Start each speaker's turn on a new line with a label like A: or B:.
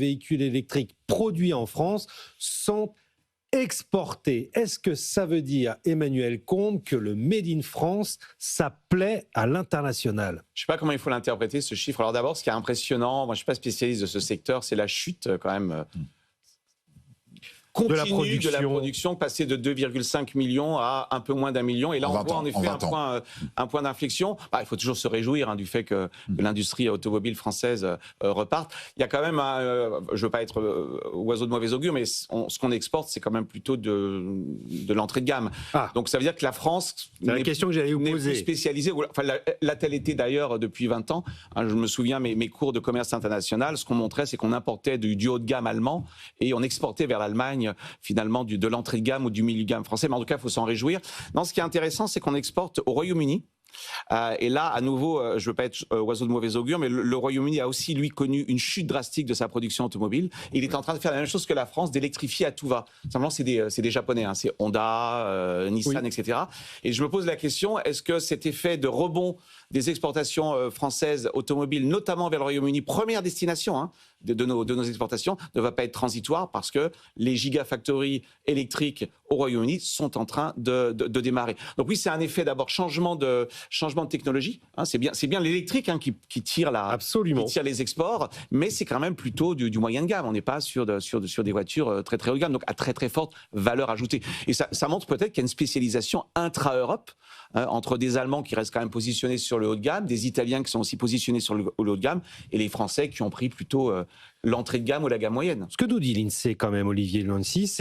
A: véhicules électriques produits en France sont exportés. Est-ce que ça veut dire, Emmanuel Combe, que le Made in France, ça plaît à l'international?
B: Je ne sais pas comment il faut l'interpréter, ce chiffre. Alors d'abord, ce qui est impressionnant, moi je ne suis pas spécialiste de ce secteur, c'est la chute quand même continue de la production, passer de 2,5 millions à un peu moins d'1 million. Et là, on voit en effet un point d'inflexion. Il faut toujours se réjouir du fait que l'industrie automobile française reparte. Il y a quand même, je ne veux pas être oiseau de mauvais augure, mais ce qu'on exporte, c'est quand même plutôt de l'entrée de gamme. Donc ça veut dire que la France
A: n'est plus
B: spécialisée. Enfin, l'a-t-elle été d'ailleurs depuis 20 ans. Je me souviens, mes cours de commerce international, ce qu'on montrait, c'est qu'on importait du haut de gamme allemand et on exportait vers l'Allemagne finalement de l'entrée de gamme ou du milieu de gamme français. Mais en tout cas, il faut s'en réjouir. Non, ce qui est intéressant, c'est qu'on exporte au Royaume-Uni. Et là, à nouveau, je ne veux pas être oiseau de mauvais augure, mais le Royaume-Uni a aussi, lui, connu une chute drastique de sa production automobile. Et il est en train de faire la même chose que la France, d'électrifier à tout va. Simplement, c'est des Japonais, c'est Honda, Nissan, etc. Et je me pose la question, est-ce que cet effet de rebond des exportations françaises automobiles, notamment vers le Royaume-Uni, première destination de nos exportations, ne va pas être transitoire parce que les gigafactories électriques au Royaume-Uni sont en train de démarrer. Donc oui, c'est un effet d'abord changement de technologie. C'est bien l'électrique qui tire les exports, mais c'est quand même plutôt du moyen de gamme. On n'est pas sur des voitures très très haut de gamme, donc à très très forte valeur ajoutée. Et ça montre peut-être qu'il y a une spécialisation intra-Europe entre des Allemands qui restent quand même positionnés sur le haut de gamme, des Italiens qui sont aussi positionnés sur le haut de gamme, et les Français qui ont pris plutôt l'entrée de gamme ou la gamme moyenne.
A: Ce que nous dit l'INSEE quand même, Olivier Lancy, c'est